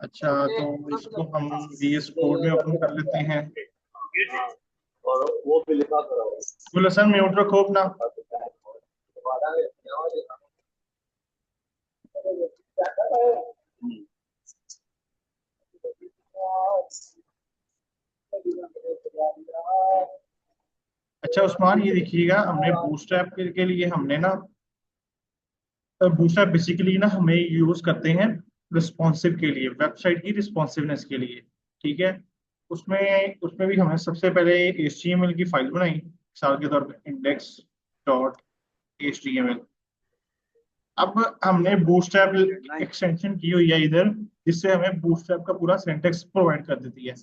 अच्छा, तो इसको हम VS कोड में ओपन कर लेते हैं। और वो भी लिखा करो। बोलो सर, म्यूट रखो अपना। अच्छा उस्मान, ये देखिएगा, हमने बूटस्ट्रैप के लिए हमने ना, बूटस्ट्रैप बेसिकली ना हमें यूज करते हैं रिस्पॉन्सिव के लिए, वेबसाइट की रिस्पॉन्सिवनेस के लिए। ठीक है। उसमें उसमें भी हमने सबसे पहले HTML की फाइल बनाई, मिसाल के तौर पर index.html। अब हमने बूटस्ट्रैप एक्सटेंशन की हुई है इधर, जिससे हमें बूटस्ट्रैप का पूरा सिंटेक्स प्रोवाइड कर देती है।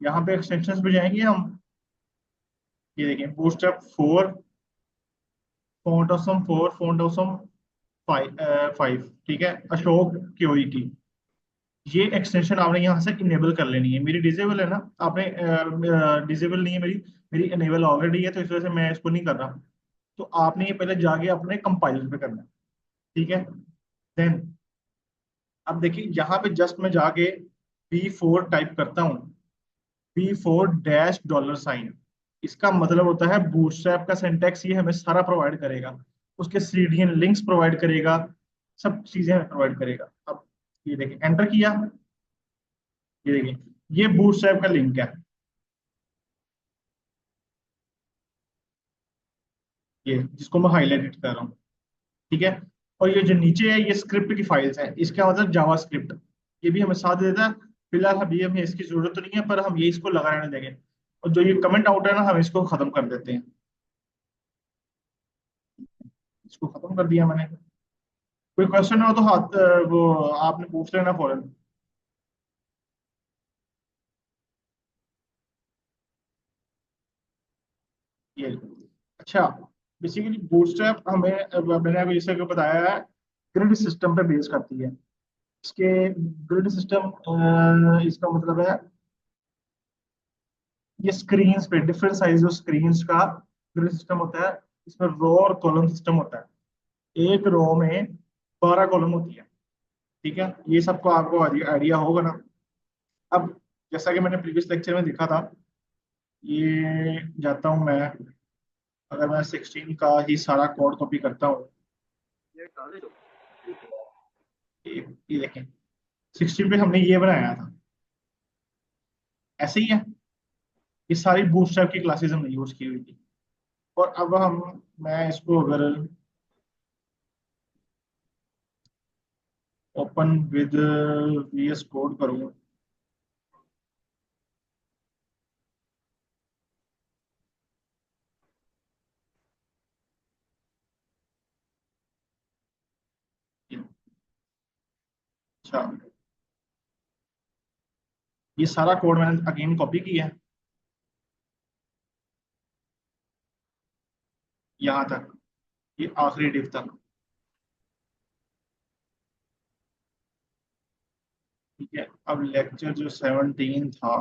यहाँ पे एक्सटेंशंस भी जाएंगे हम। ये देखिए, bootstrap 4, font awesome 4, font awesome 5, ठीक है, अशोक क्योरिटी। ये एक्सटेंशन आपने यहाँ से इनेबल कर लेनी है। मेरी डिसेबल है ना, आपने डिसेबल नहीं है मेरी, मेरी इनेबल ऑलरेडी है, तो इस वजह से मैं इसको नहीं कर रहा। तो आपने ये पहले जाके अपने कंपाइलर पे करना है। ठीक है। देन अब देखिए, यहाँ पे जस्ट मैं जाके B4 टाइप करता हूँ, B4 डैश $। इसका मतलब होता है बूटस्ट्रैप का सिंटैक्स ये हमें सारा प्रोवाइड करेगा, उसके सीडीएन लिंक्स प्रोवाइड करेगा, सब चीजें हमें प्रोवाइड करेगा। अब ये देखिए, एंटर किया, ये देखिए, ये बूटस्ट्रैप का लिंक है, ये जिसको मैं हाईलाइट कर रहा हूँ। ठीक है। और ये जो नीचे है, ये स्क्रिप्ट की फाइल्स है, इसका मतलब जावा स्क्रिप्ट, ये भी हमें साथ देता है। फिलहाल अभी हमें इसकी जरूरत तो नहीं है, पर हम ये इसको लगा रहने देंगे। और जो ये कमेंट आउट है ना, हम इसको खत्म कर देते हैं। इसको खत्म कर दिया मैंने। कोई क्वेश्चन हो तो हाथ वो आपने पूछ लेना फौरन। ये अच्छा, बेसिकली बूटस्ट्रैप हमें मैंने अभी जैसे कि बताया है, ग्रिड सिस्टम पे बेस करती है। इसके ग्रिड सिस्टम, इसका मतलब है ये स्क्रीन्स पे डिफरेंट साइज ऑफ स्क्रीन्स का ग्रिड सिस्टम होता है। इसमें रो और कॉलम सिस्टम होता है। एक रो में 12 कॉलम होती है। ठीक है, ये सबको आपको आइडिया होगा ना। अब जैसा कि मैंने प्रीवियस लेक्चर में देखा था, ये जाता हूँ मैं, अगर मैं 16 का ही सारा कोड कॉपी करता हूँ, ये देखें, 16 पे हमने ये बनाया था, ऐसे ही है। ये सारी बूटस्ट्रैप की क्लासेस हमने यूज की हुई थी। और अब हम, मैं इसको अगर ओपन विद VS कोड करूँ, अच्छा, ये सारा कोड मैंने अगेन कॉपी किया है यहाँ तक, ये आखिरी डिव तक। ठीक है। अब लेक्चर जो 17 था,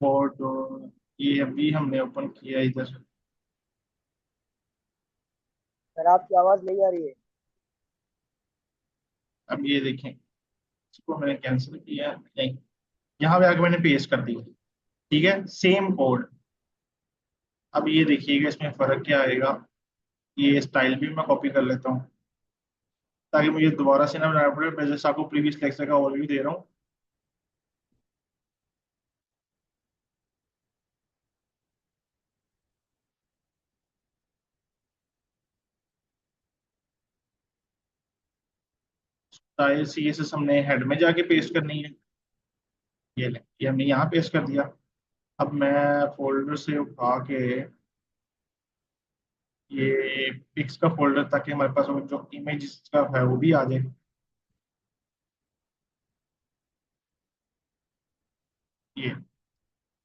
और ये अभी हमने ओपन किया इधर। सर आपकी आवाज नहीं आ रही है। अब ये देखें, इसको मैंने कैंसिल किया, नहीं, यहाँ पे आके मैंने पेस्ट कर दिया। ठीक है, सेम कोड। अब ये देखिएगा, इसमें फर्क क्या आएगा। ये स्टाइल भी मैं कॉपी कर लेता हूँ, ताकि मुझे दोबारा से ना बनाना पड़े। मैं जैसे आपको प्रीवियस लेक्चर का ओवरव्यू दे रहा हूँ। स्टाइल CSS हमने हेड में जाके पेस्ट करनी है। ये ले, ये हमने यहाँ पेस्ट कर दिया। अब मैं फोल्डर से उठा के ये पिक्स का फोल्डर, ताकि हमारे पास वो जो इमेज का है वो भी आ जाए। ये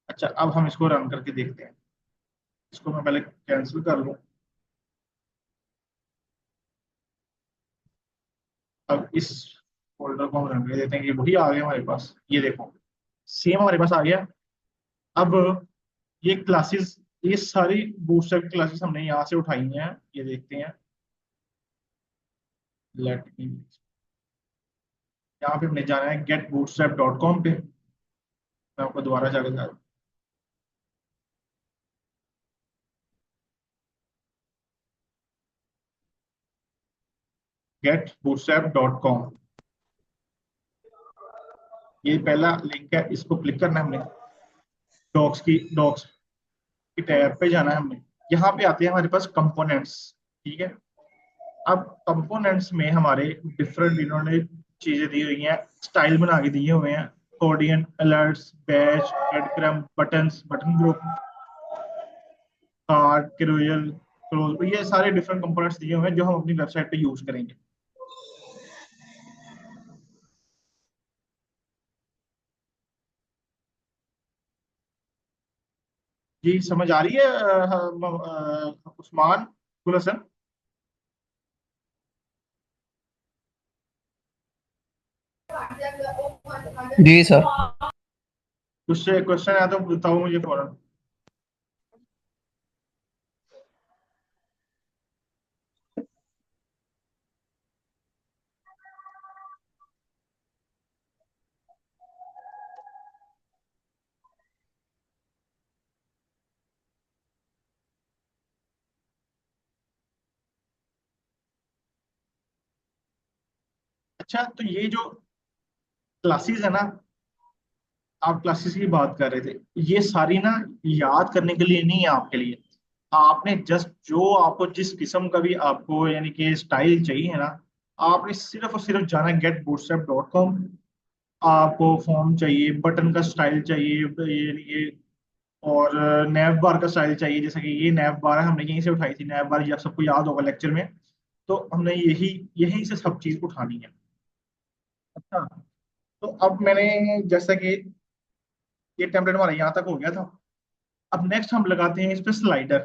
अच्छा, अब हम इसको रन करके देखते हैं। इसको मैं पहले कैंसिल कर लूँ। अब इस फोल्डर को हम रन कर देते हैं कि वही आ गया हमारे पास। ये देखो, सेम हमारे पास आ गया। अब ये क्लासेस ये सारी बूस्टरैप की क्लासेस हमने यहाँ से उठाई हैं, ये देखते हैं। लेट मी, यहाँ पे हमने जाना है getbootstrap.com पे। मैं आपको दोबारा जाकर getbootstrap.com, ये पहला लिंक है, इसको क्लिक करना है हमने। डॉक्स की टैब पे जाना है हमने। यहाँ पे आते हैं हमारे पास कंपोनेंट्स। ठीक है, अब कंपोनेंट्स में हमारे डिफरेंट इन्होंने चीजें दी हुई हैं, स्टाइल बना के दिए हुए हैं। Accordion, alerts, badge, breadcrumb, buttons, button group, card, carousel, close, ये सारे डिफरेंट कंपोनेंट्स दिए हुए हैं जो हम अपनी वेबसाइट पे यूज करेंगे। जी समझ आ रही है उस्मान, गुल हसन? जी सर। कुछ क्वेश्चन है तो बताओ मुझे फौरन। अच्छा, तो ये जो क्लासेस है ना, आप क्लासेस की बात कर रहे थे, ये सारी ना याद करने के लिए नहीं है आपके लिए। आपने जस्ट जो आपको जिस किस्म का भी आपको यानी कि स्टाइल चाहिए ना, आपने सिर्फ और सिर्फ जाना getbootstrap.com। आपको फॉर्म चाहिए, बटन का स्टाइल चाहिए, ये और नैव बार का स्टाइल चाहिए। जैसे कि ये नैव बार है, हमने यहीं से उठाई थी नैव बार, ये आप सबको याद होगा लेक्चर में। तो हमने यही यहीं से सब चीज उठानी है। अच्छा, तो अब मैंने जैसा कि ये टेम्पलेट हमारा यहाँ तक हो गया था। अब नेक्स्ट हम लगाते हैं इस पे स्लाइडर।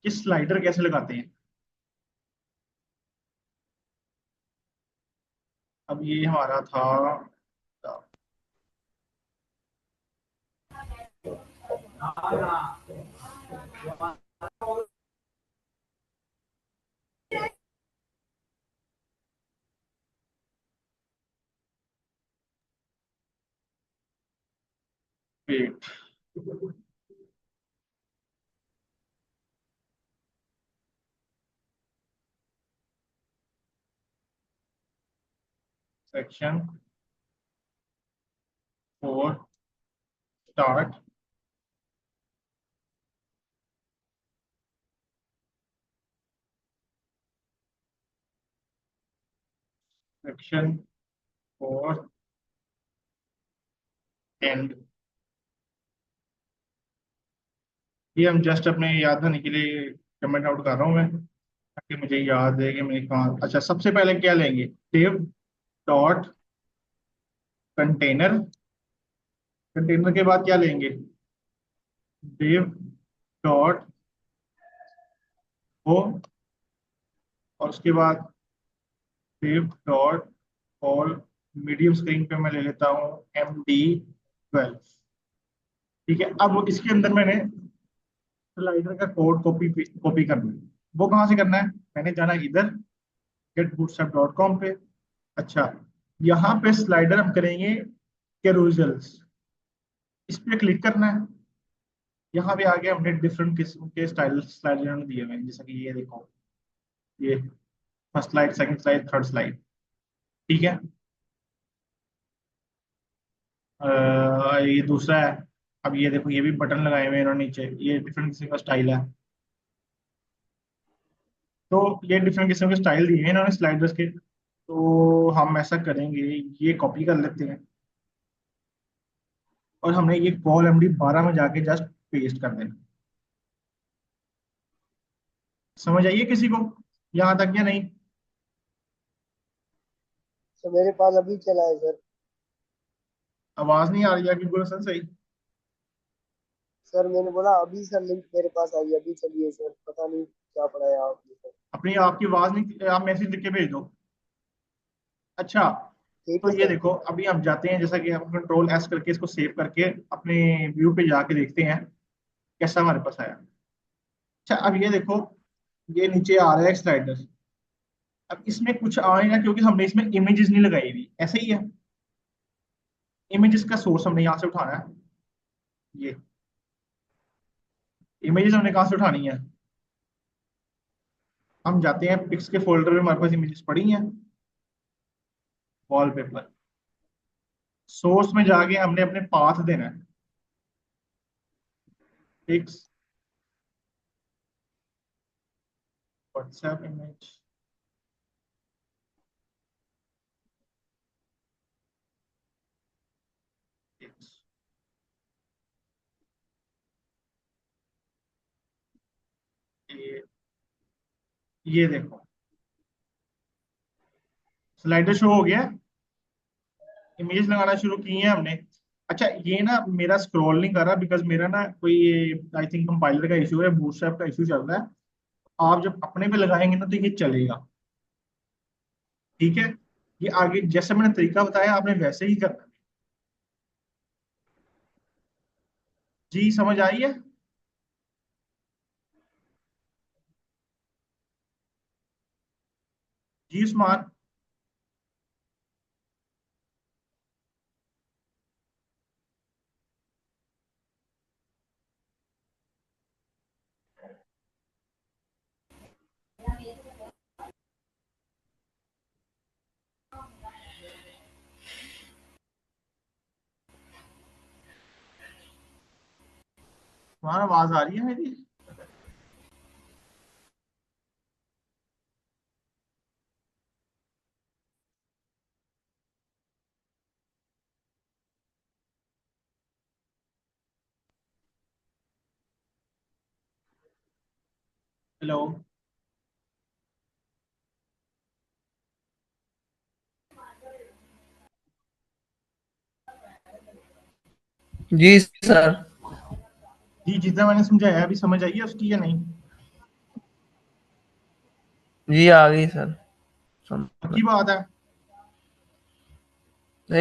कि स्लाइडर कैसे लगाते हैं। अब ये हमारा था wait, section 4 start, section 4 end. ये हम जस्ट अपने याद करने के लिए कमेंट आउट कर रहा हूँ मैं, ताकि मुझे याद है कि मैं कहाँ। अच्छा, सबसे पहले क्या लेंगे, div डॉट कंटेनर। कंटेनर के बाद क्या लेंगे, div डॉट हो, और उसके बाद div डॉट और मीडियम स्क्रीन पे मैं ले लेता हूँ MD12। ठीक है, अब इसके अंदर मैंने स्लाइडर का कोड कॉपी कॉपी करना है। वो कहाँ से करना है, मैंने जाना इधर getbootstrap.com पे। अच्छा, यहाँ पे स्लाइडर हम करेंगे कैरूजल्स, इस पे क्लिक करना है। यहाँ पे आगे हमने डिफरेंट किस्म के स्टाइल स्लाइडर दिए हुए हैं, जैसा कि ये देखो, ये first slide, second slide, third slide. ठीक है, ये दूसरा है। अब ये देखो, ये भी बटन लगाए हुए हैं इन्होंने नीचे, ये डिफरेंट किस्म का स्टाइल है। तो ये डिफरेंट किस्म के स्टाइल दिए हैं इन्होंने स्लाइडर्स के। तो हम ऐसा करेंगे, ये कॉपी कर लेते हैं, और हमने ये कॉल MD12 में जाके जस्ट पेस्ट कर देना। समझ आइए किसी को यहाँ तक या नहीं? तो मेरे पास अभी चला है सर। आवाज नहीं आ रही है कि गुल हसन सही? सर मैंने बोला अभी सर लिंक मेरे पास आई, अभी चलिए सर, पता नहीं क्या पढ़ाया आपने सर। अपनी आपकी आवाज नहीं, आप मैसेज लिख के भेज दो। अच्छा, ठीक तो है ये सर। देखो, अभी हम जाते हैं, जैसा कि हम कंट्रोल S करके इसको सेव करके अपने व्यू पे जाके देखते हैं कैसा हमारे पास आया। अच्छा अब ये देखो, ये नीचे आ रहा है स्लाइडर। अब इसमें कुछ आ नहीं रहा क्योंकि हमने इसमें इमेजेस नहीं लगाई हुई, ऐसे ही है। इमेजेस का सोर्स हमने यहाँ से उठाना है। ये इमेजेस हमने कहाँ से उठानी है? हम जाते हैं पिक्स के फोल्डर में, हमारे पास इमेजेस पड़ी हैं, वॉलपेपर। सोर्स में जाके हमने अपने पाथ देना है, पिक्स, व्हाट्सएप इमेज, पिक्स। ये देखो, स्लाइडर शो हो गया, इमेज लगाना शुरू की है हमने। अच्छा ये ना मेरा स्क्रॉल नहीं कर रहा बिकॉज मेरा ना कोई ये आई थिंक कंपाइलर का इशू है, बूटस्ट्रैप का इशू चल रहा है। आप जब अपने पे लगाएंगे ना तो ये चलेगा, ठीक है। ये आगे जैसे मैंने तरीका बताया आपने वैसे ही करना है। जी समझ आई है? जी उस्मान। तुम्हारा आवाज आ रही है मेरी? हेलो। जी सर। जी जितना मैंने समझाया अभी समझ आई है उसकी या नहीं? जी आ गई सर, समझ। पक्की बात है?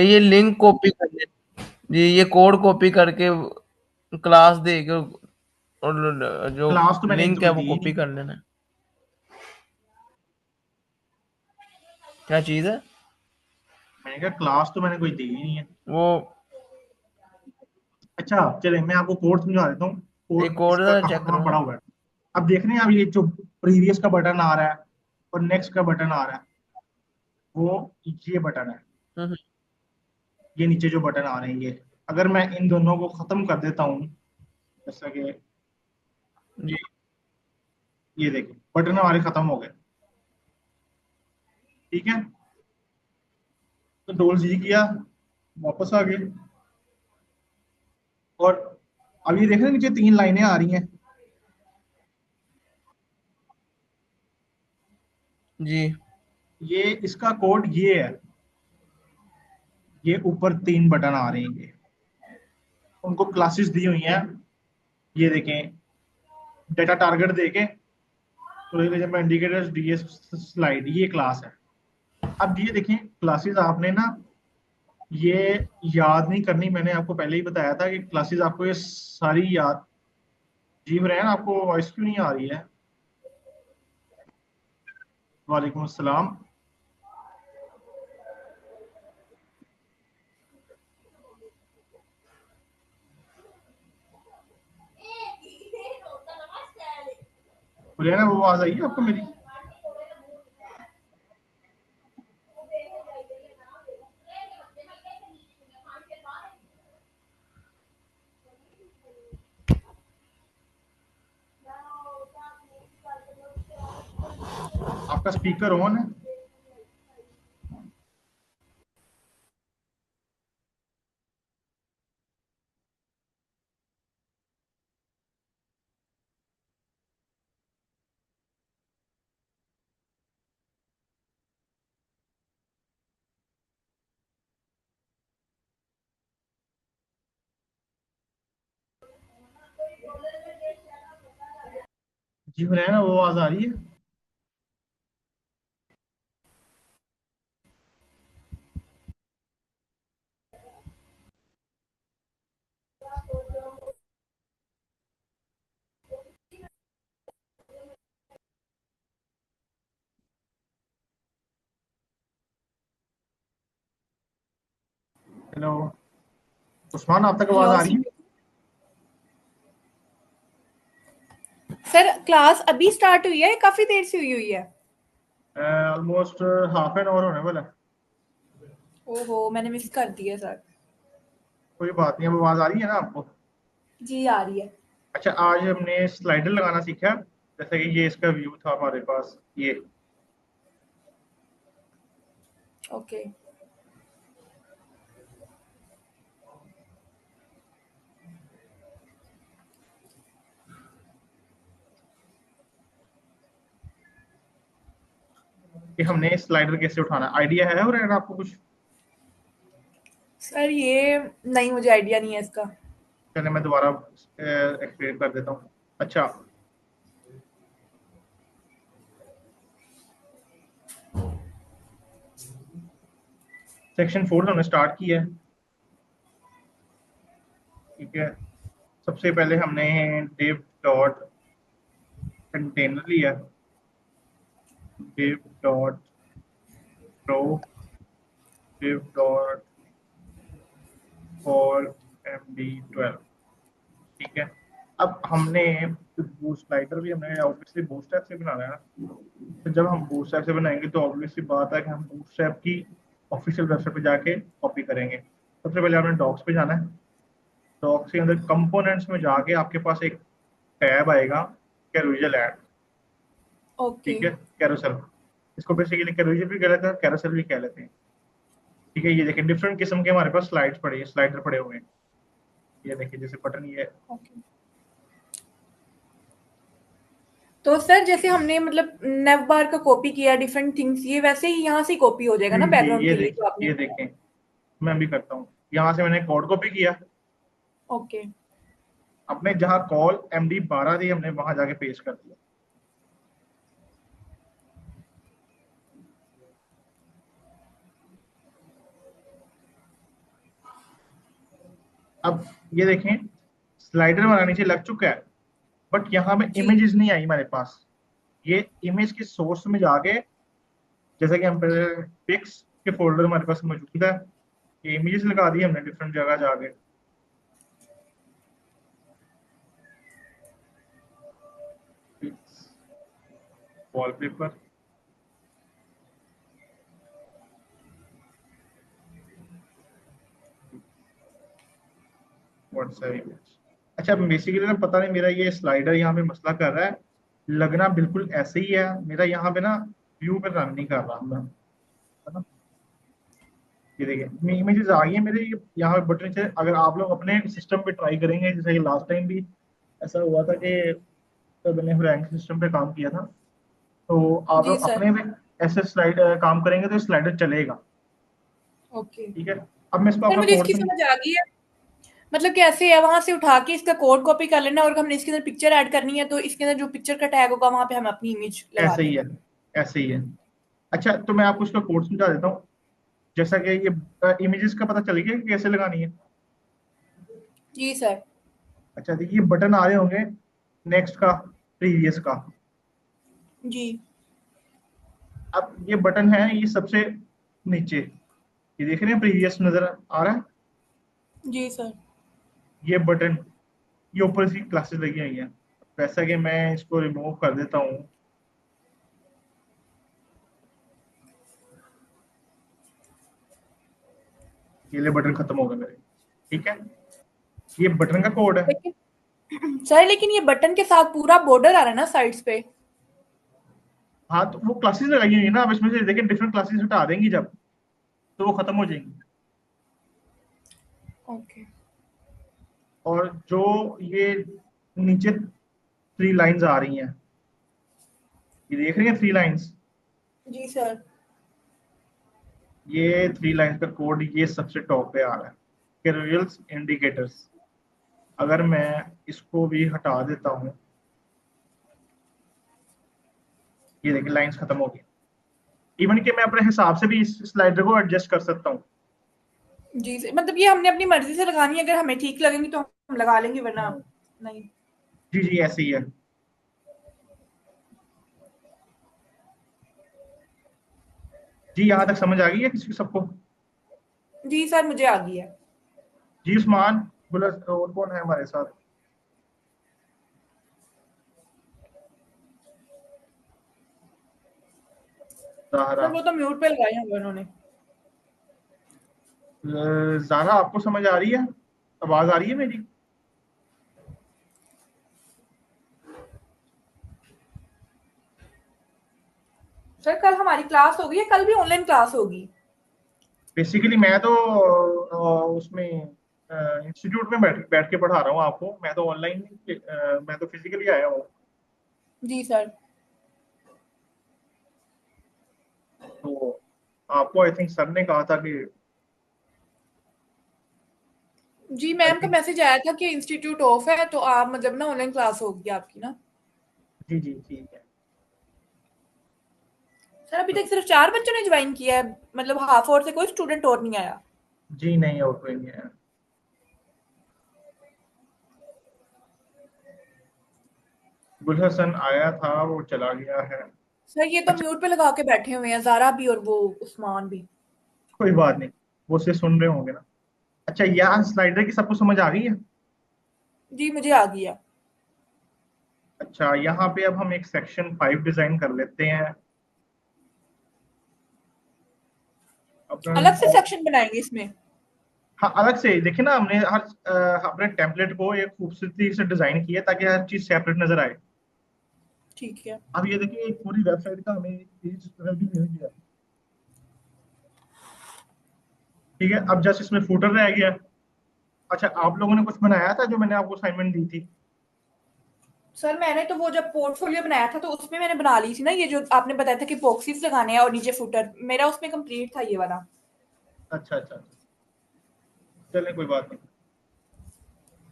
ये लिंक कॉपी करने, जी ये कोड कॉपी करके क्लास दे के, और जो क्लास तो मैंने इनको लिंक है कोई वो दी ही कॉपी नहीं। कर लेना है। क्या चीज है मैंने कहा क्लास तो मैंने कोई दी ही नहीं है। वो? अच्छा चले मैं आपको कोड समझा देता हूँ। एक कोड कोड इसका कहाँ चेक कहाँ करूंगा। पड़ा हुआ है। अब देख रहे हैं, अब ये जो प्रीवियस का बटन आ रहा है और नेक्स्ट का बटन आ रहा है, वो ये बटन है। हम्म, ये नीचे जो बटन आ रहे हैं ये, अगर मैं इन दोनों को खत्म कर देता हूँ, जैसा कि जी ये देखिए बटन हमारे खत्म हो गए, ठीक है। कंट्रोल जी किया, वापस आ गए। और अब ये देख रहे हैं नीचे 3 लाइनें आ रही हैं। जी ये इसका कोड ये है। ये ऊपर 3 बटन आ रहे हैं, ये उनको क्लासेस दी हुई हैं। ये देखें, डेटा टारगेट देके इंडिकेटर्स डीएस स्लाइड, ये क्लास है। अब ये देखें क्लासेस आपने ना ये याद नहीं करनी, मैंने आपको पहले ही बताया था कि क्लासेस आपको ये सारी याद। जी रहे हैं, आपको वॉइस क्यों नहीं आ रही है? वालेकुम अस्सलाम। बोले ना, वो आवाज आई है आपको मेरी? आपका स्पीकर ऑन है? जी बोले ना, वो आवाज आ रही है? हेलो उस्मान, आप तक आवाज हेलो आ रही है? सर, क्लास अभी स्टार्ट हुई है, काफी देर से हुई हुई है। ऑलमोस्ट हाफ एन आवर होने वाला है। ओहो, मैंने मिस कर दिया सर। कोई बात नहीं, अब आवाज आ रही है ना आपको? जी आ रही है। अच्छा, आज हमने स्लाइडर लगाना सीखा। जैसे कि ये इसका व्यू था हमारे पास, ओके। कि हमने स्लाइडर कैसे उठाना, आइडिया है और अगर आपको कुछ? सर ये नहीं, मुझे आइडिया नहीं है इसका। चलिए मैं दोबारा एक्सप्लेन कर देता हूँ। अच्छा, सेक्शन 4 हमने स्टार्ट किया है। ठीक है, सबसे पहले हमने div डॉट कंटेनर लिया, div dot row, div dot for md12। ठीक है, अब हमने बूस्ट स्लाइडर भी हमने ऑब्वियसली बूटस्ट्रैप से बनाना है ना। तो जब हम बूटस्ट्रैप से बनाएंगे तो ऑब्वियसली बात है कि हम बूटस्ट्रैप की ऑफिशियल वेबसाइट पे जाके कॉपी करेंगे। सबसे पहले आपने डॉक्स पे जाना है। डॉक्स के अंदर कंपोनेंट्स में जाके आपके पास एक टैब आएगा, कैरोजल ऐड। ओके। ठीक है, कैरोसेल, इसको बेसिकली कैरोजल भी कह लेते हैं, कैरोसेल भी कह लेते हैं। ठीक है, ये देखिए डिफरेंट किस्म के हमारे पास स्लाइड्स पड़े हैं, स्लाइडर पड़े हुए हैं। ये देखिए जैसे बटन ये। ओके, तो सर जैसे हमने मतलब नेव बार का कॉपी किया डिफरेंट थिंग्स, ये वैसे ही यहाँ से कॉपी हो जाएगा जी ना जी, बैकग्राउंड ये के लिए देखिए, जो आपने ये बताया। देखें, मैं भी करता हूँ। यहाँ से मैंने कोड कॉपी किया, ओके। अपने जहाँ कॉल MD12 थी हमने वहां जाके पेस्ट कर दिया। अब ये देखें, स्लाइडर हमारा नीचे लग चुका है, बट यहाँ में जी। इमेजेस नहीं आई हमारे पास। ये इमेज के सोर्स में जाके, जैसा कि हम पहले पिक्स के फोल्डर हमारे पास मौजूद है, ये इमेजेस लगा दी हमने डिफरेंट जगह जाके। Wallpaper, WhatsApp image. अच्छा, बेसिकली ना पता नहीं मेरा ये स्लाइडर यहाँ पे मसला कर रहा है। लगना बिल्कुल ऐसे ही है, मेरा यहाँ पे ना व्यू पे रन नहीं कर रहा है ना। ये देखिए इमेजेस आ गई है मेरे, यहाँ पे बटन से। अगर आप लोग अपने सिस्टम पे ट्राई करेंगे, जैसे कि लास्ट टाइम भी ऐसा हुआ था कि तब मैंने रैंक सिस्टम पे काम किया था, तो आप जी लोग सर। अपने में ऐसे स्लाइड काम करेंगे तो स्लाइडर चलेगा। ओके ठीक है, अब मैं इसको सर, अपना मुझे कोड इसकी समझ आ गई है। मतलब कैसे है, वहां से उठा के इसका कोड कॉपी कर लेना और हमने इसके अंदर पिक्चर ऐड करनी है, तो इसके अंदर जो पिक्चर का टैग होगा वहां पे हम अपनी इमेज लगा ऐसे ही है, देंगे। ऐसे ही है। अच्छा, तो मैं आपको इसका कोड समझा देता हूँ। जैसा कि ये इमेजेस का पता चल गया कि कैसे लगानी है। जी सर। अच्छा, देखिए ये बटन आ रहे होंगे, नेक्स्ट का, प्रीवियस का। जी। अब ये बटन है, ये सबसे नीचे, ये देख रहे हैं, प्रीवियस नजर आ रहा है। जी सर। ये बटन, ये ऊपर इसकी क्लासेस लगी हुई हैं। वैसा कि मैं इसको रिमूव कर देता हूँ। ये ले बटन खत्म हो गए मेरे। ठीक है, ये बटन का कोड है। लेकिन सर, लेकिन ये बटन के साथ पूरा बॉर्डर आ रहा है ना साइड्स पे। हाँ, तो वो क्लासेस लगाई हुई है ना, अब इसमें से देखिए डिफरेंट क्लासेस हटा देंगी जब, तो वो खत्म हो जाएंगी। ओके। और जो ये नीचे 3 लाइंस आ रही हैं, ये देख रही हैं 3 लाइंस, जी सर। ये 3 लाइंस का कोड ये सबसे टॉप पे आ रहा है, कैरोजल्स इंडिकेटर्स। अगर मैं इसको भी हटा देता हूँ, ये देखिए लाइंस खत्म हो गई। इवन कि मैं अपने हिसाब से भी इस स्लाइडर को एडजस्ट कर सकता हूँ। जी सर, मतलब ये हमने अपनी मर्जी से लगानी है, अगर हमें ठीक लगेंगी तो हम लगा लेंगे, वरना नहीं। जी जी, ऐसे ही है। जी, यहाँ तक समझ आ गई है किसी सबको? जी सर, मुझे आ गई है। जी उस्मान, बोला और कौन है हमारे साथ? ज़ाहरा। सर वो तो म्यूट पे लगाए हैं उन्होंने। ज़ाहरा, आपको समझ आ रही है? आवाज आ रही है मेरी? सर कल हमारी क्लास होगी या कल भी ऑनलाइन क्लास होगी? बेसिकली मैं तो उसमें इंस्टीट्यूट में बैठ बैठ के पढ़ा रहा हूँ आपको। मैं तो ऑनलाइन, मैं तो फिजिकली आया हूँ। जी सर। तो आपको आई थिंक सर ने कहा था कि जी आई मैम का थिंक, मैसेज आया था कि इंस्टीट्यूट ऑफ है, तो आप मतलब ना ऑनलाइन क्लास होगी आपकी ना। जी जी ठीक है। सर अभी तक सिर्फ 4 बच्चों ने ज्वाइन किया है, मतलब हाफ और से कोई स्टूडेंट और नहीं आया। जी नहीं, और कोई नहीं है। गुल हसन आया था, वो चला गया है। सर ये तो अच्छा, म्यूट पे लगा के बैठे हुए हैं, ज़ारा भी और वो उस्मान भी। कोई बात नहीं, वो से सुन रहे होंगे ना। अच्छा, यहाँ स्लाइडर की सबको समझ आ गई है? जी मुझे आ गया। अच्छा, यहाँ पे अब हम एक सेक्शन 5 डिजाइन कर लेते हैं अपना। अलग से सेक्शन बनाएंगे इसमें? हाँ, अलग से देखिए ना, हमने हर अपने टेम्पलेट को एक खूबसूरती से डिजाइन किया ताकि हर चीज सेपरेट नजर आए। ठीक है। अब ये देखिए, एक पूरी वेबसाइट का हमें पेज रेडी हो गया। ठीक है, अब जस्ट इसमें फूटर रह गया। अच्छा, आप लोगों ने कुछ बनाया था जो मैंने आपको असाइनमेंट दी थी? सर मैंने तो वो जब पोर्टफोलियो बनाया था तो उसमें मैंने बना ली थी ना, ये जो आपने बताया था कि बॉक्सेस लगाने हैं और नीचे फुटर, मेरा उसमें कंप्लीट था ये वाला। अच्छा अच्छा अच्छा, चलें कोई बात नहीं।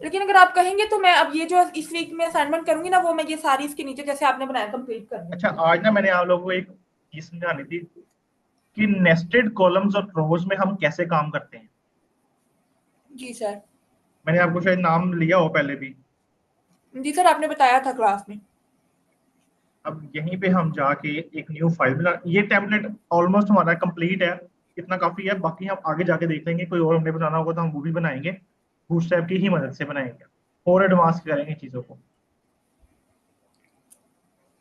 लेकिन अगर आप कहेंगे तो मैं अब ये जो इस वीक में असाइनमेंट करूंगी ना, वो मैं ये सारी इसके नीचे जैसे आपने बनाया कंप्लीट कर अच्छा, दूंगी। आज ना मैंने आप लोगों को एक चीज समझानी थी कि नेस्टेड कॉलम्स और रोज में हम कैसे काम करते हैं। जी सर। मैंने आपको शायद नाम लिया हो पहले भी। जी सर, आपने बताया था क्लास में। अब यहीं पे हम जाके एक न्यू फाइल बना, ये टेम्पलेट ऑलमोस्ट हमारा कंप्लीट है। इतना काफी है, बाकी हम आगे जाके देख लेंगे, कोई और हमने बनाना होगा तो हम वो भी बनाएंगे। बूटस्ट्रैप की ही मदद से बनाएंगे, और एडवांस करेंगे चीजों को।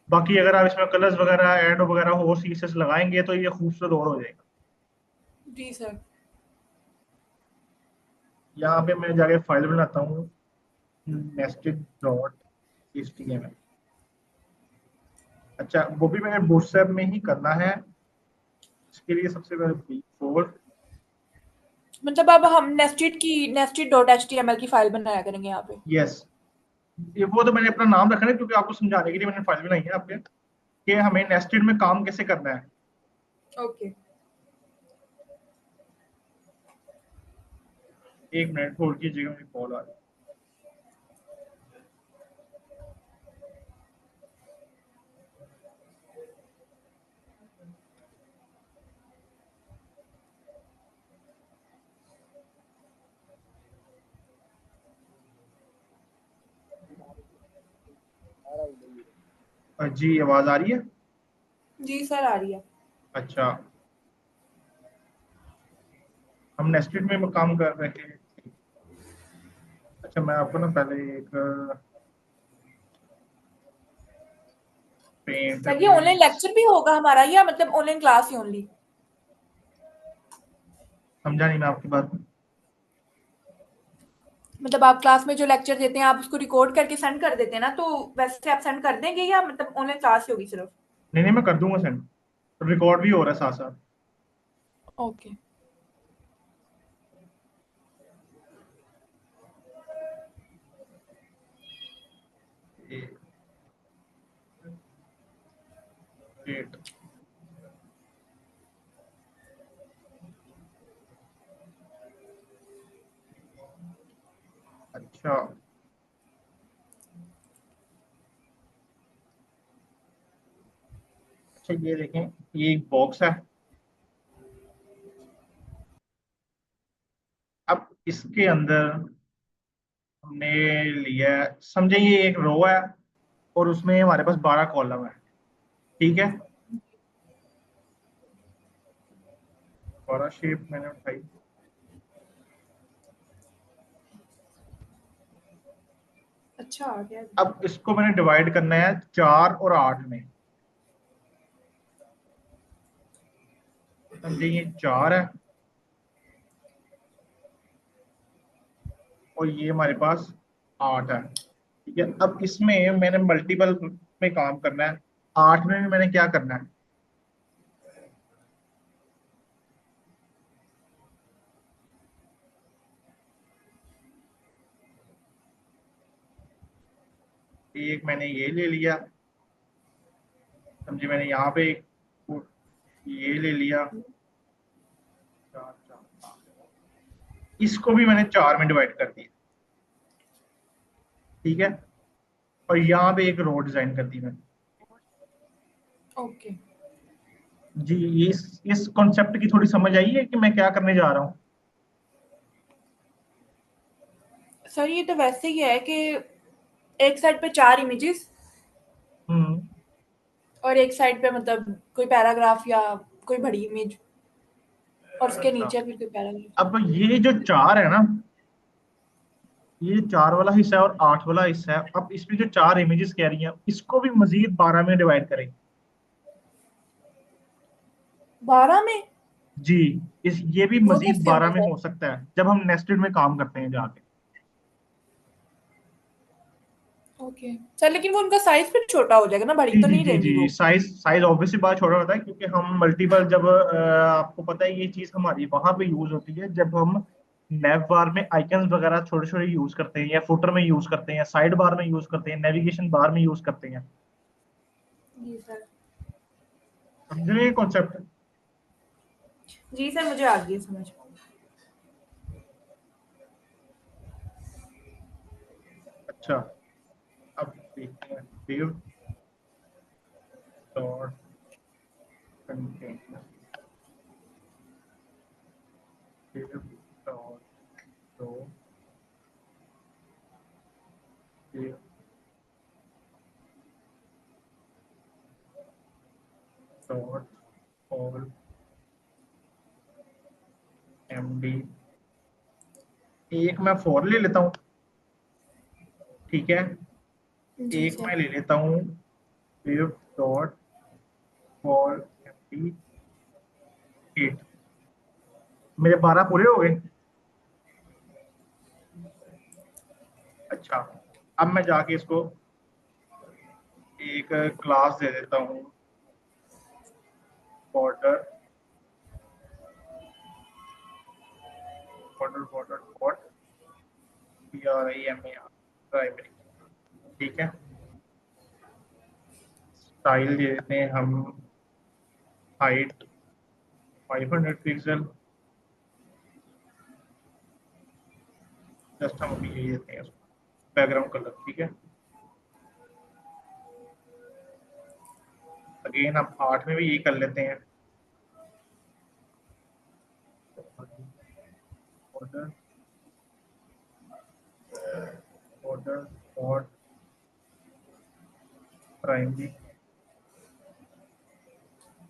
बाकी अगर आप इसमें कलर्स वगैरह ऐड वगैरह और सीसेस लगाएंगे तो ये खूबसूरत और हो जाएगा। जी सर। यहाँ पे मैं जाके फाइल बनाता हूँ, नेस्टेड डॉट HTML। अच्छा, वो भी मैंने बूटस्ट्रैप में ही करना है। इसके लिए सबसे पहले B4। मतलब अब हम nested dot H T M L की फाइल बनाया करेंगे यहाँ पे। यस, ये वो तो मैंने अपना नाम रखा है क्योंकि आपको समझाने के लिए मैंने फाइल बनाई है आपके, कि हमें नेस्टेड में काम कैसे करना है। ओके। एक मिनट होल्ड कीजिएगा, मेरी कॉल आ रही है। जी, आवाज आ रही है? जी सर आ रही है। अच्छा, हम नेस्टेड में काम कर रहे हैं। अच्छा, मैं आपको ना पहले एक पेंट सर ये ऑनलाइन बेस, लेक्चर भी होगा हमारा या मतलब ऑनलाइन क्लास ही ओनली? समझा नहीं मैं आपकी बात। मतलब आप क्लास में जो लेक्चर देते हैं आप उसको रिकॉर्ड करके सेंड कर देते हैं ना, तो वैसे आप सेंड कर देंगे या मतलब ऑनलाइन क्लास ही होगी सिर्फ? नहीं नहीं, मैं कर दूंगा सेंड। रिकॉर्ड भी हो रहा है साथ साथ। ओके। डेट। अच्छा, अच्छा ये देखें, ये एक बॉक्स है। अब इसके अंदर हमने लिया है, समझे ये एक रो है और उसमें हमारे पास 12 कॉलम है। ठीक है, 12 शेप मैंने उठाई। अच्छा आ गया। अब इसको मैंने डिवाइड करना है 4 और 8 में। समझे, ये 4 है और ये हमारे पास 8 है। ठीक है, अब इसमें मैंने मल्टीपल में काम करना है। 8 में भी मैंने क्या करना है, एक मैंने ये ले लिया। समझे, मैंने यहाँ पे एक ये ले लिया। 4 4 इसको भी मैंने 4 में डिवाइड कर दिया। ठीक है, और यहाँ पे एक रो डिजाइन कर दी मैंने। ओके जी, इस कॉन्सेप्ट की थोड़ी समझ आई है कि मैं क्या करने जा रहा हूँ। सर, ये तो वैसे ही है कि एक साइड पे 4 इमेजेस हम्म। और एक साइड पे मतलब कोई पैराग्राफ या कोई बड़ी इमेज और उसके अच्छा, नीचे फिर कोई पैराग्राफ। अब ये जो 4 है ना, ये 4 वाला हिस्सा है और 8 वाला हिस्सा है। अब इसमें जो 4 इमेजेस कह रही हैं, इसको भी मजीद 12 में डिवाइड करें। 12 में? जी, ये भी वो मजीद कैसे 12 होगा में सर? हो सकता है जब हम नेस्टेड में काम करते हैं जाके। ओके सर, लेकिन वो उनका साइज फिर छोटा हो जाएगा ना, बड़ी जी तो जी नहीं जी रहेंगी जी, वो। साइज साइज ऑब्वियसली बात छोटा होता है, क्योंकि हम मल्टीपल जब आपको पता है ये चीज हमारी वहां पे यूज होती है जब हम नैव बार में आइकन्स वगैरह छोटे छोटे यूज करते हैं, या फुटर में यूज करते हैं, साइड बार में यूज करते हैं, नेविगेशन बार में यूज करते हैं। जी सर। समझ रहे हैं कॉन्सेप्ट। जी सर, मुझे आ गई समझ। अच्छा, अब देखते हैं div dot container, div dot row, div dot all md। एक मैं फॉर ले लेता हूँ। ठीक है, जी एक सर। मैं ले लेता हूँ div dot for md 8। मेरे 12 पूरे हो गए। अच्छा, अब मैं जाके इसको एक क्लास दे देता हूँ, border border border dot PRIMAR primary. ठीक है, स्टाइल दे देते हैं हम हाइट 500 पिक्सल। जस्ट हम अभी यही देते हैं बैकग्राउंड कलर। ठीक है, अगेन हम 8 में भी यही कर लेते हैं। Border border dot primary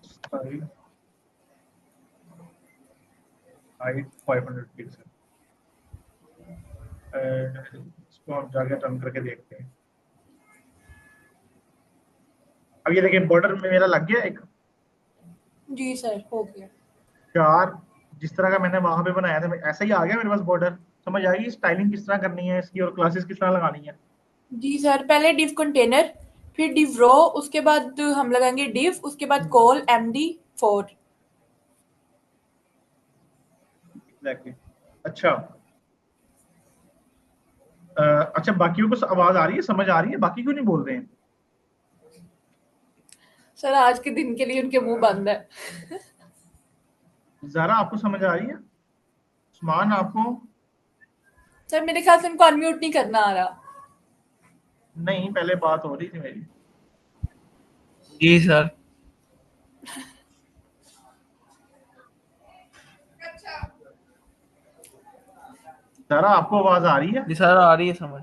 style height 500 pixel. इसको हम जाके रन करके देखते हैं। अब ये देखिए, बॉर्डर में मेरा लग गया एक जी सर, हो गया। 4। जिस तरह का मैंने वहां पे बनाया था ऐसा ही आ गया मेरे पास बॉर्डर। समझ आ गई स्टाइलिंग किस तरह करनी है इसकी और क्लासेस किस तरह लगानी है। जी सर, पहले डिव कंटेनर, फिर डिव रो, उसके बाद हम लगाएंगे डिव, उसके बाद कॉल MD4। एग्जैक्टली। अच्छा, अच्छा, बाकियों को आवाज आ रही है, समझ आ रही है, बाकी क्यों नहीं बोल रहे हैं। सर, आज के दिन के लिए उनके मुंह बंद है। जरा आपको समझ आ रही है, उस्मान आपको। सर, मेरे ख्याल से उनको अनम्यूट नहीं करना आ रहा। नहीं, पहले बात हो रही थी मेरी। जी सर। जरा आपको आवाज आ रही है। जी सर, आ रही है समझ।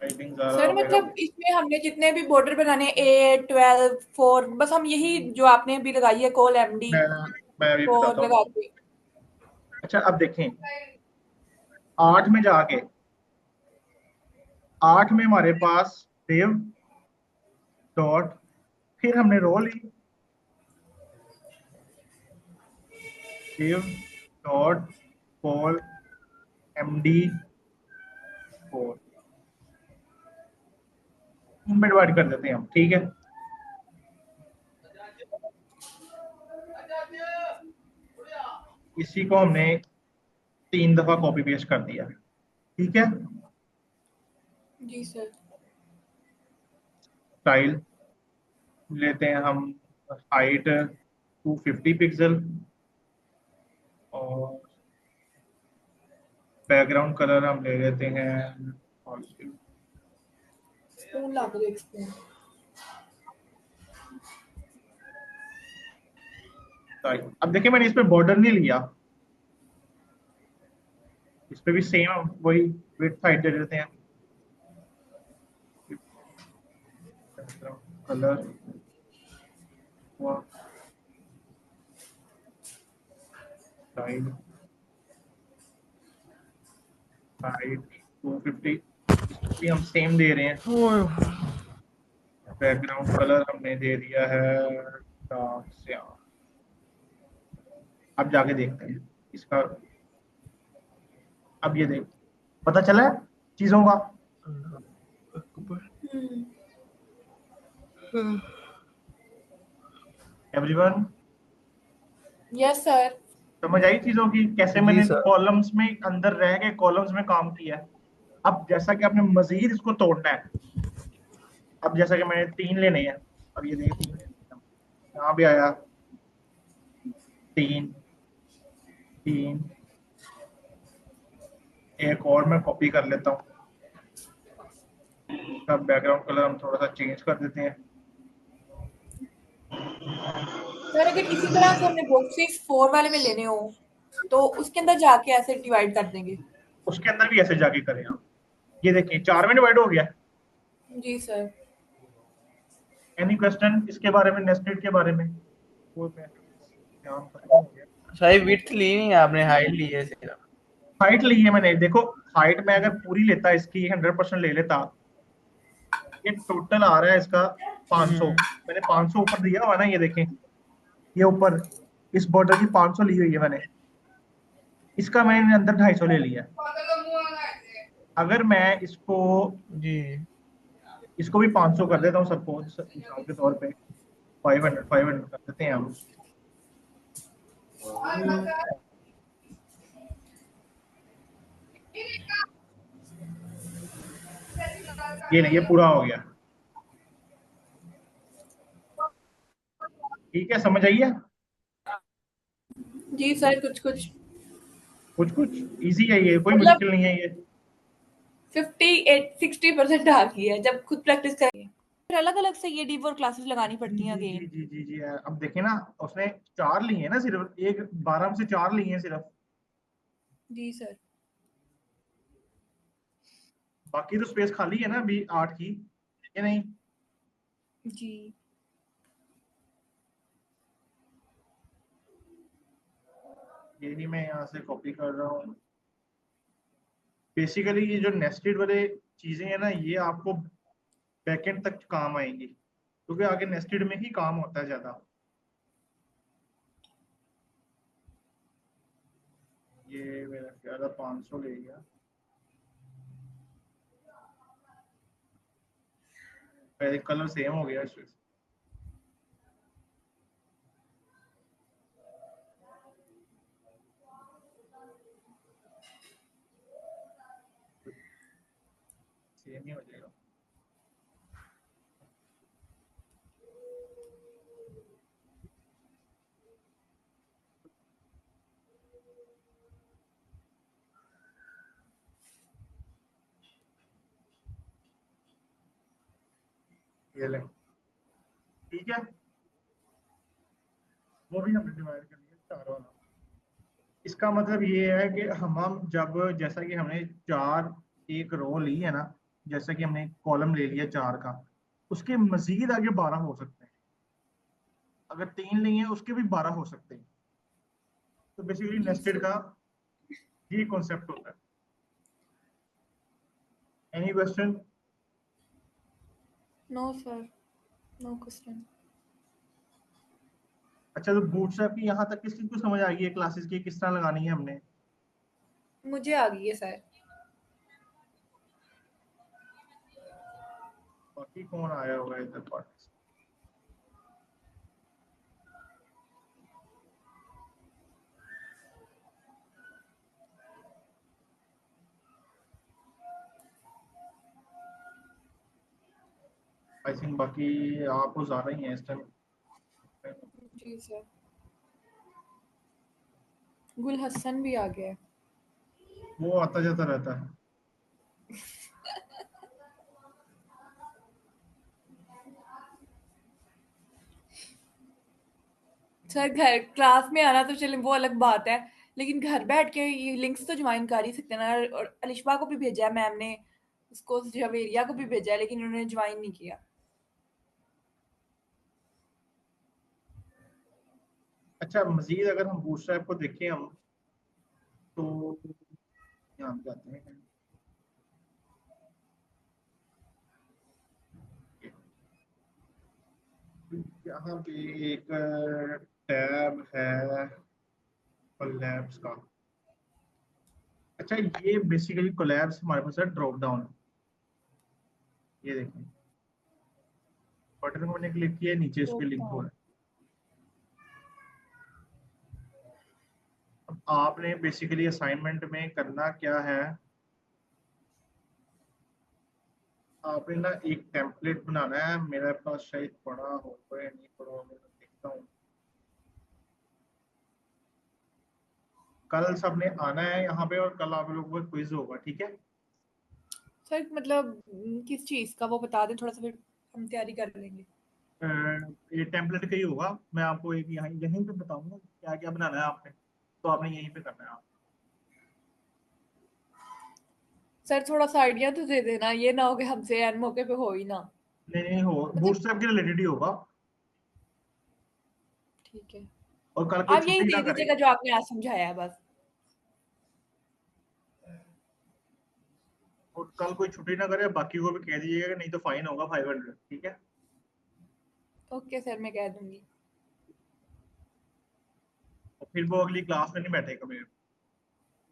आई थिंक जरा सर, मतलब इसमें हमने जितने भी बॉर्डर बनाने 8, 12, 4, बस हम यही जो आपने अभी लगाई है कॉल MD मैं मैं अभी 4 बताता हूँ। लगा के। अच्छा अब देखें 8 में जाके 8 में हमारे पास div डॉट, फिर हमने रो ली div डॉट कॉल MD4, इनमें डिवाइड कर देते हैं हम, ठीक है। इसी को हमने 3 दफा कॉपी पेस्ट कर दिया, ठीक है। जी सर। स्टाइल लेते हैं हम, हाइट 250 पिक्सल और बैकग्राउंड कलर हम ले लेते हैं स्पून ला दो, एक स्पून। अब देखिए मैंने इस पे बॉर्डर नहीं लिया, इस पे भी सेम वही विड्थ हाइट दे देते हैं, कलर स्टाइल हाइट 250 भी हम सेम दे रहे हैं। बैकग्राउंड कलर हमने दे दिया है डार्क श्याम। अब जाके देखते हैं इसका, अब ये देख पता चला है चीजों का। Everyone yes sir. समझ आई चीजों की, कैसे जी मैंने सर। कॉलम्स में अंदर रह के कॉलम्स में काम किया है। अब जैसा कि आपने मजीद इसको तोड़ना है, अब जैसा कि मैंने 3 लेने हैं, अब ये देख 3 यहाँ भी आया 3 3, एक और मैं कॉपी कर लेता हूँ, इसका बैकग्राउंड कलर हम थोड़ा सा चेंज कर देते हैं। सर अगर इसी तरह से हमने बॉक्सेस 4 वाले में लेने हो तो उसके अंदर जाके ऐसे डिवाइड कर देंगे। उसके अंदर भी ऐसे जाके करें आप, ये देखिए 4 में डिवाइड हो गया। जी सर। एनी क्वेश्चन इसके बारे में, नेस्टेड के बारे में? वो मैं ध्यान खत्म हो गया। शायद विड्थ ली नहीं आपने, हाइट ली है सिर्फ। हाइट ली है मैंने, देखो हाइट में अगर पूरी लेता इसकी 100% ले लेता, ये टोटल आ रहा है इसका 500, मैंने 500 ऊपर दिया हुआ ना, ये देखें ये ऊपर इस बॉर्डर की 500 ली हुई है मैंने, इसका मैंने अंदर 250 ले लिया। अगर मैं इसको जी इसको भी 500 कर देता हूँ सपोज मिसाल के तौर पे, 500 कर देते हैं हम। ये नहीं, ये पूरा हो गया, ठीक है, समझ आइए। जी सर। कुछ कुछ कुछ कुछ इजी है ये, कोई मतलब मुश्किल नहीं है ये। 58-60% आ गई है जब खुद प्रैक्टिस करेंगे। फिर अलग अलग से ये डिव और क्लासेस लगानी जी पड़ती हैं जी जी अगेन। जी जी जी अब देखिए ना, उसने 4 लिए हैं ना, सिर्फ एक 12 में से 4 लिए हैं सिर्फ, जी सर। बाकी तो स्पेस खाली है ना अभी 8 की, ये नहीं। जी यही मैं यहाँ से कॉपी कर रहा हूँ। बेसिकली ये जो नेस्टेड वाले चीजें हैं ना, ये आपको बैकएंड तक काम आएंगी, क्योंकि आगे नेस्टेड में ही काम होता है ज्यादा। ये मेरा ख्याल है 500 ले गया, पहले कलर सेम हो गया इसमें। सेम ही हो जाएगा। ये ले, ठीक है, वो भी हमने डिवाइड कर दिया 4 वाला। इसका मतलब ये है कि हम जब, जैसा कि हमने 4 एक रो ली है ना, जैसा कि हमने कॉलम ले लिया 4 का, उसके मजीद आगे 12 हो सकते हैं। अगर 3 लिए उसके भी 12 हो सकते हैं। तो बेसिकली जी नेस्टेड सर। का ये कॉन्सेप्ट होता है। Any question? No sir, no question. अच्छा, तो बूटस्ट्रैप की यहाँ तक किस चीज को समझ आ गई है, क्लासेस की किस तरह लगानी है हमने? मुझे आ गई है सर। बाकी कौन आया होगा इधर पार्टी? आई थिंक बाकी आपको ज्यादा ही है इस टाइम। जी सर। गुल हसन भी आ गया है। वो आता जाता रहता है। सर घर क्लास में आना तो चले वो अलग बात है, लेकिन घर बैठ के ये लिंक्स तो ज्वाइन कर ही सकते हैं ना। और अलिशबा को भी भेजा है मैम ने, उसको जवेरिया को भी भेजा है, लेकिन उन्होंने ज्वाइन नहीं किया। अच्छा, मजीद अगर हम बूटस्ट्रैप को देखें हम, तो यहाँ पे जाते हैं। यहाँ पे एक टैब है कोलैब्स का। अच्छा, ये बेसिकली कोलैब्स हमारे पास है ड्रॉप डाउन। ये देखें, बटन को मैंने क्लिक किया, नीचे इस पे लिंक हो रहा है। अब आपने बेसिकली असाइनमेंट में करना क्या है, आपने ना एक टेम्पलेट बनाना है। मेरे पास शायद पड़ा होगा या नहीं पड़ा होगा, मैं देखता हूँ। कल सबने आना है यहाँ पे, और कल आप लोगों का क्विज होगा, ठीक है? सर मतलब किस चीज का वो बता दें थोड़ा सा, फिर हम तैयारी कर लेंगे। अ, ये टेम्पलेट का ही होगा। मैं आपको एक यहाँ यहीं पे बताऊंगा क्या क्या बनाना है आपने, तो आपने यहीं पे करना है आप। सर थोड़ा सा आइडिया तो दे देना, ये ना हो कि हमसे एन मौके पे हो ही ना। नहीं नहीं, हो मतलब बूटस्ट्रैप के रिलेटेड ही होगा। ठीक है, और कल कोई आप यही छुट्टी ना दे करे। दीजिएगा जो आपने आज समझाया है बस। और कल कोई छुट्टी ना करे, बाकी को भी कह दीजिएगा, नहीं तो फाइन होगा 500, ठीक है? ओके सर, मैं कह दूंगी। और फिर वो अगली क्लास में नहीं बैठेगा मेरे,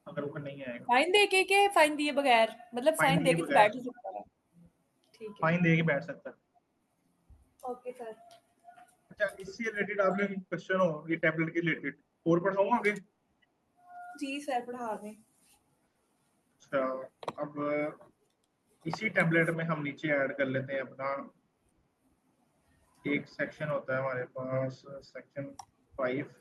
अगर वो नहीं आएगा। फाइन दे के फाइन दिए बगैर, मतलब फाइन फाइन दे दिए के तो बगैर, बैठ ही सकता है। ठीक है। फाइन दे के बैठ सकता है। Okay sir. अच्छा, इससे रिलेटेड आपने क्वेश्चन हो ये टैबलेट के रिलेटेड, और पढ़ाऊँ आगे? जी सर, पढ़ा दें। अच्छा, अब इसी टैबलेट में हम नीचे ऐड कर लेते हैं अपना एक सेक्शन होता है हमारे पास, सेक्शन 5।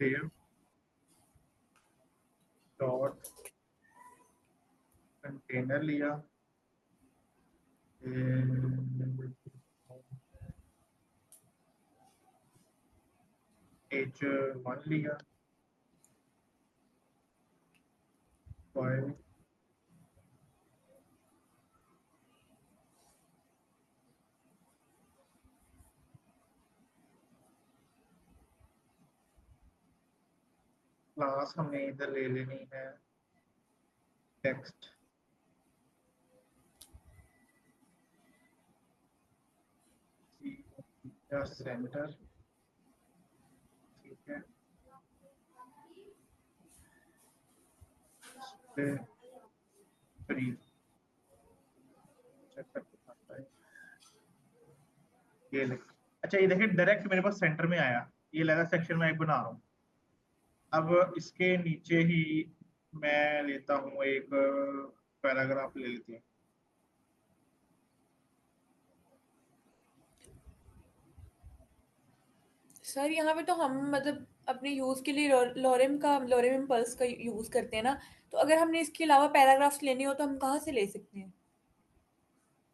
सेव डॉट कंटेनर लिया, H1 लिया, फाइल क्लास हमने इधर ले लेनी है टेक्स्ट या सेंटर, ठीक है? पे फ्री चेक करके आता है, ये लिख। अच्छा, ये देखिए डायरेक्ट मेरे पास सेंटर में आया। ये लगा सेक्शन में एक बना रहा हूँ। अब इसके नीचे ही मैं लेता हूँ एक पैराग्राफ ले लेते हैं। सर यहाँ पे तो हम मतलब अपने यूज़ के लिए लोरेम इम्पल्स का यूज़ करते हैं ना, तो अगर हमने इसके अलावा पैराग्राफ्स लेने हो तो हम कहाँ से ले सकते हैं?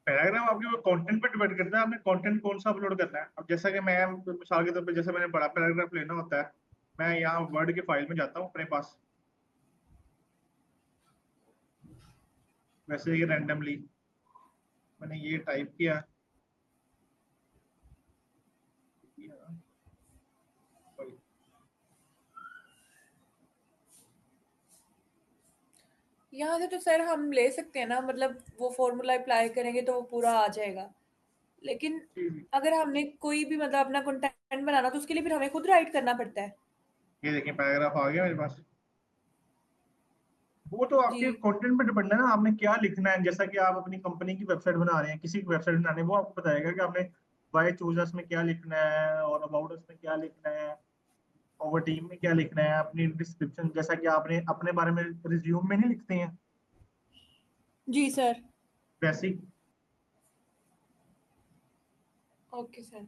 पैराग्राफ आपके कंटेंट पे डिपेंड करता है, आपने कंटेंट कौन सा अपलोड करना है। अब जैसा कि मैं मिसाल के तौर पे, जैसे मैंने बड़ा पैराग्राफ लेना होता है, मैं यहाँ वर्ड की फाइल में जाता हूँ अपने पास, वैसे ही रैंडमली मैंने ये टाइप किया, यहाँ से तो सर हम ले सकते हैं ना, मतलब वो फॉर्मूला अप्लाई करेंगे तो वो पूरा आ जाएगा। लेकिन अगर हमने कोई भी मतलब अपना कंटेंट बनाना तो उसके लिए फिर हमें खुद राइट करना पड़ता है। ये देखिए पैराग्राफ आ गया मेरे पास। वो तो जी। आपके कंटेंट पे डिपेंड है ना, आपने क्या लिखना है। जैसा कि आप अपनी कंपनी की वेबसाइट बना रहे हैं, किसी की वेबसाइट बनाने, वो आपको बताएगा कि आपने बाय चूज अस में क्या लिखना है और अबाउट अस में क्या लिखना है, ओवर टीम में क्या लिखना है, अपनी डिस्क्रिप्शन जैसा कि आपने अपने बारे में रिज्यूम में नहीं लिखते हैं जी सर। वैसे ही। Okay sir.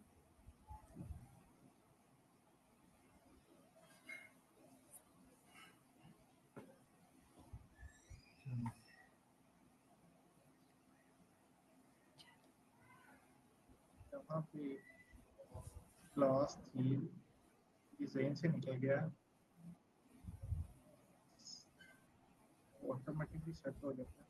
यहाँ पे क्लास थी, डिजाइन से निकल गया, ऑटोमेटिकली सेट हो जाता है।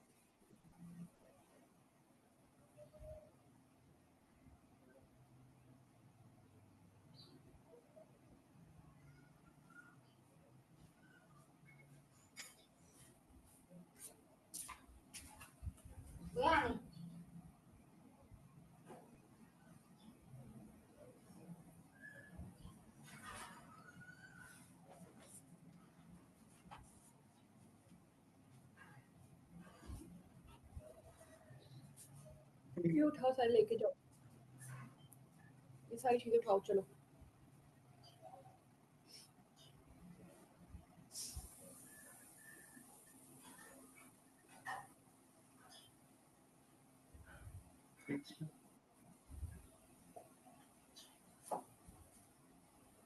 ये उठाओ सर, लेके जाओ ये सारी चीजें, उठाओ चलो।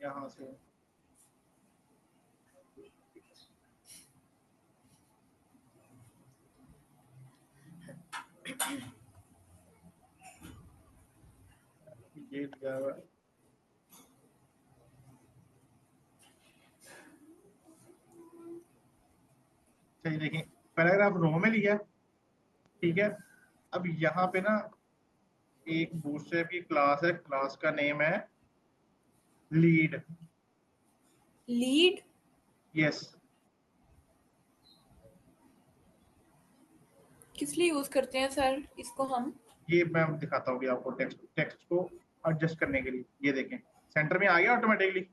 यहाँ से ये लिया हुआ है। चलिए देखिए, पैराग्राफ रो में लिया, ठीक है। अब यहाँ पे ना एक बूटस्ट्रैप की क्लास है, क्लास का नेम है लीड। लीड? यस, किस लिए यूज करते हैं सर इसको हम? ये मैं दिखाता हूँ कि आपको टेक्स्ट टेक्स्ट को एडजस्ट करने के लिए। ये देखें सेंटर में आ गया ऑटोमेटिकली।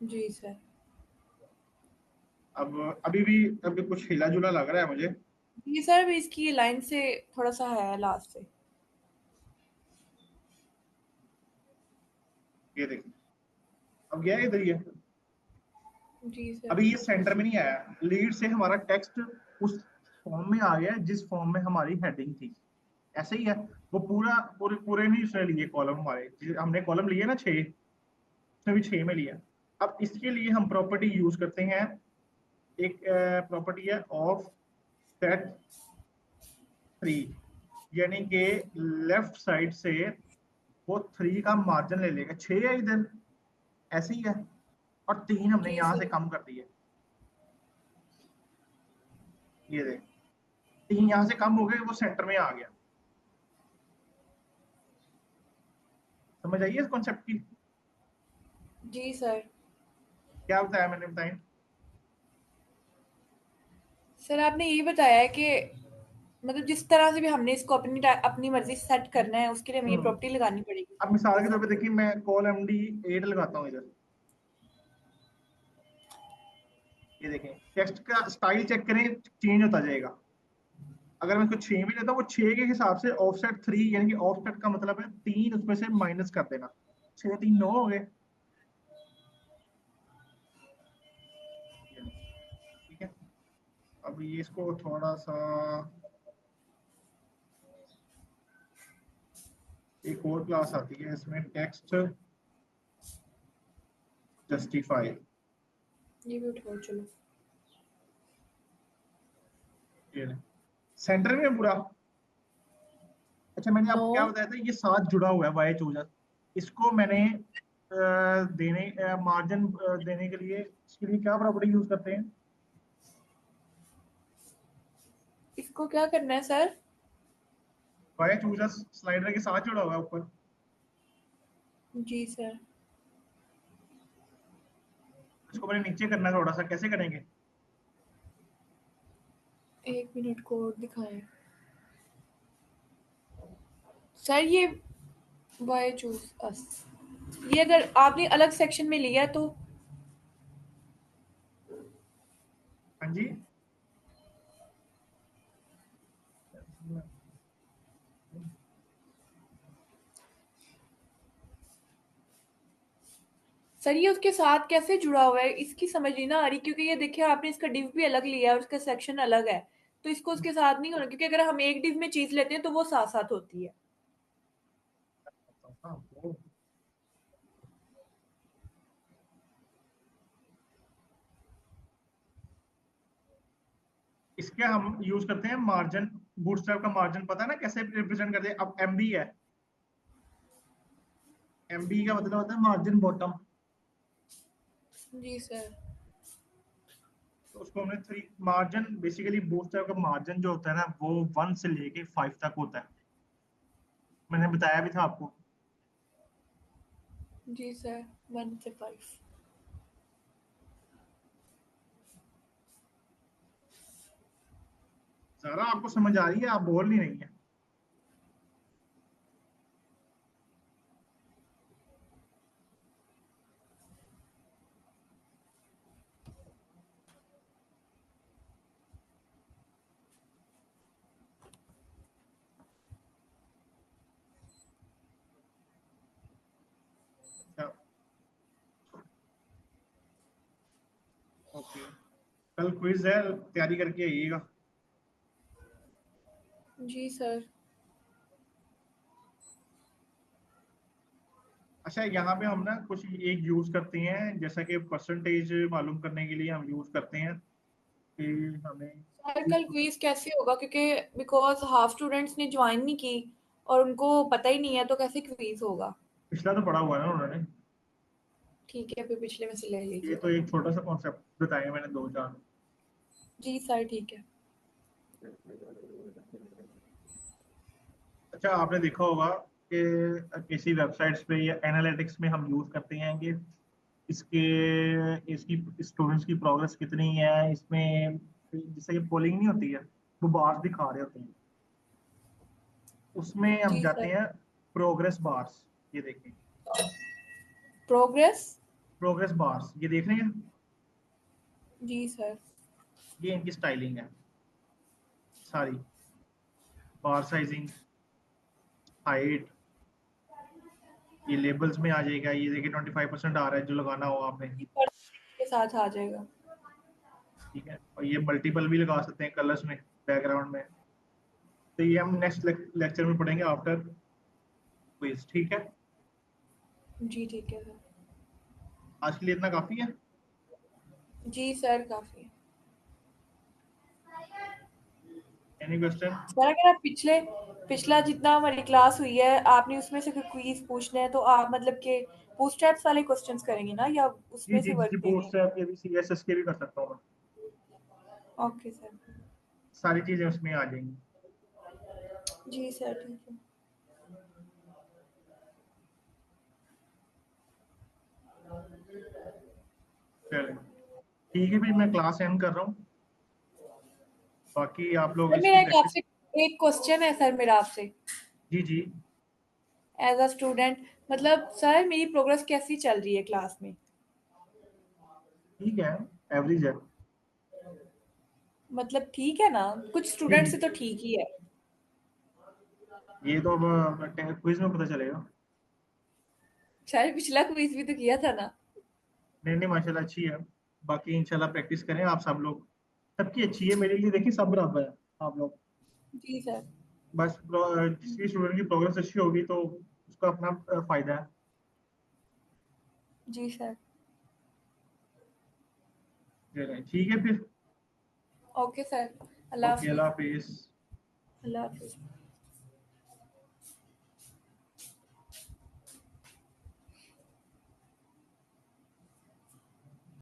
जी सर। अब अभी भी अभी कुछ हिला जुला लग रहा है मुझे। जी सर, अभी इसकी लाइन से थोड़ा सा है लास्ट से। ये देखें अब गया इधर ही है। जी सर। अभी ये सेंटर में नहीं आया, लीड से हमारा टेक्स्ट उस फॉर्म में आ गया जिस फॉर्म में हमारी हेडिंग थी। ऐसे ही है, वो पूरा पूरे पूरे नहीं उसने लिए कॉलम हमारे, हमने कॉलम लिए ना 6, उसने भी 6 में लिया। अब इसके लिए हम प्रॉपर्टी यूज करते हैं, एक प्रॉपर्टी है ऑफ सेट 3, यानी कि लेफ्ट साइड से वो 3 का मार्जिन ले लेगा। 6 है इधर, ऐसे ही है, और 3 हमने जी यहां से सर। कम कर दिए। ये देख, 3 यहां से कम हो गए, वो सेंटर में आ गया। समझ आइए इस कॉन्सेप्ट की? जी सर। क्या बताया मैंने, बताएं। सर आपने ये बताया है कि मतलब जिस तरह से भी हमने इसको अपनी मर्जी से सेट करना है उसके लिए हमें ये हम्म प्रॉपर्टी लगानी पड़ेगी। अब मिसाल के ऐसा? तौर पे देखिए, मैं कॉल एमडी 8 लगाता हूँ इधर। ये देखें टेक्स्ट का स्टाइल चेक करें, चेंज होता जाएगा। अगर मैं इसको 6 में लेता हूँ, वो 6 के हिसाब से ऑफसेट 3, यानी कि ऑफसेट का मतलब है 3 उसमें से माइनस कर देना। 6 3 9 हो गए। ठीक है, अब ये इसको थोड़ा सा, एक और क्लास आती है इसमें, टेक्स्ट जस्टिफाई। ये भी उठाओ चलो। सेंटर में है पूरा। अच्छा, मैंने नो। आपको क्या बताया था, ये साथ जुड़ा हुआ है वाई चूजर। इसको मैंने देने मार्जिन देने के लिए, इसके लिए क्या प्रॉपर्टी यूज करते हैं? इसको क्या करना है सर? वाई चूजर स्लाइडर के साथ जुड़ा हुआ है ऊपर। जी सर। इसको मैंने नीचे करना है थोड़ा सा, कैसे करेंगे? 1 मिनट कोड दिखाएं सर। ये वाई चूज अस, ये अगर आपने अलग सेक्शन में लिया तो हाँ जी, सर ये उसके साथ कैसे जुड़ा हुआ है, इसकी समझ नहीं ना आ रही, क्योंकि ये देखिए आपने इसका डिव भी अलग लिया है और उसका सेक्शन अलग है, तो इसको उसके साथ नहीं होना, क्योंकि अगर हम एक डिव में चीज लेते हैं तो वो साथ साथ होती है। हाँ, वो इसके हम यूज करते हैं मार्जिन। बूटस्ट्रैप का मार्जिन पता है ना कैसे रिप्रेजेंट करते हैं? अब एमबी है, एमबी का मतलब होता है मार्जिन बॉटम। जी सर। तो उसको हमने थ्री मार्जिन, बेसिकली बूटस्ट्रैप का मार्जिन जो होता है ना वो 1 से लेके 5 तक होता है, मैंने बताया भी था आपको। जी सर, 1 से 5। जरा आपको समझ आ रही है? आप बोल नहीं रही है। अच्छा, ओके, कल क्विज है, तैयारी करके आइएगा। जी सर। अच्छा, यहाँ पे हम ना कुछ एक यूज करते हैं, जैसा कि परसेंटेज मालूम करने के लिए हम यूज करते हैं कि हमें सर कल क्विज कैसे होगा, क्योंकि बिकॉज हाफ स्टूडेंट्स ने ज्वाइन नहीं की और उनको पता ही नहीं है, तो कैसे क्विज होगा। पिछला तो पढ़ा हुआ है ना उन्होंने। ठीक है, फिर पिछले में से ले ये लीजिए। तो एक छोटा सा कॉन्सेप्ट बताया मैंने, दो चार। जी सर ठीक है। अच्छा, आपने देखा होगा कि किसी वेबसाइट्स पे या एनालिटिक्स में हम यूज करते हैं कि इसके इसकी स्टूडेंट्स की प्रोग्रेस कितनी है इसमें, जैसे कि पोलिंग नहीं होती है, वो बार्स दिखा रहे होते हैं, उसमें हम जी जाते सर। हैं प्रोग्रेस बार्स। ये देखें, प्रोग्रेस। प्रोग्रेस बार्स ये देख रहे हैं, जी सर। ये इनकी स्टाइलिंग है सारी, बार साइजिंग, हाइट, ये लेबल्स में आ जाएगा। ये देखिए 25% आ रहा है जो लगाना हो आपने। जी, पर के साथ आ जाएगा। ठीक है, और ये मल्टीपल भी लगा सकते हैं कलर्स में, बैकग्राउंड में। तो ये हम नेक्स्ट लेक्चर में पढ़ेंगे आफ्टर क्विज, ठीक है? जी ठीक है सर। आज के लिए इतना काफी है। जी सर काफी है। Any question? सर अगर आप पिछला जितना हमारी क्लास हुई है आपने उसमें से क्विज पूछने हैं, तो आप मतलब के बूटस्ट्रैप्स वाले क्वेश्चंस करेंगे ना, या जी उसमें जी से जी, वर्क देंगे। बोर्ड से आप ये भी CSS के भी कर सकता हूँ मैं, ओके सर। सारी चीजें उसमें आ जाएंगी। जी सर ठीक है। चलिए, ठीक है, फिर मैं क्लास एंड कर रहा हूँ, बाकी आप लोग सर इसकी मेरा एक प्रैक्टिस। आपसे एक क्वेश्चन है सर मेरा आपसे, जी जी, एज अ स्टूडेंट, मतलब सर मेरी प्रोग्रेस कैसी चल रही है क्लास में। ठीक है, एवरेज है। मतलब ठीक है ना, कुछ जी स्टूडेंट जी, से तो ठीक ही है। ये तो अब क्विज में पता चलेगा। शायद पिछला क्विज भी तो किया था ना। नहीं नहीं, माशाल्लाह अच्छी है। बाकी इंशाल्लाह प्रैक्टिस करें आप सब लोग, सबकी अच्छी है, मेरे लिए देखिए सब बराबर है आप लोग। जी सर। बस जिसकी स्टूडेंट की प्रोग्रेस अच्छी होगी तो उसका अपना फायदा है। जी सर। चलिए, ठीक है फिर। Okay sir. अल्लाह ओके, अल्लाह हाफिज। हाफिज। अल्लाह हाफिज।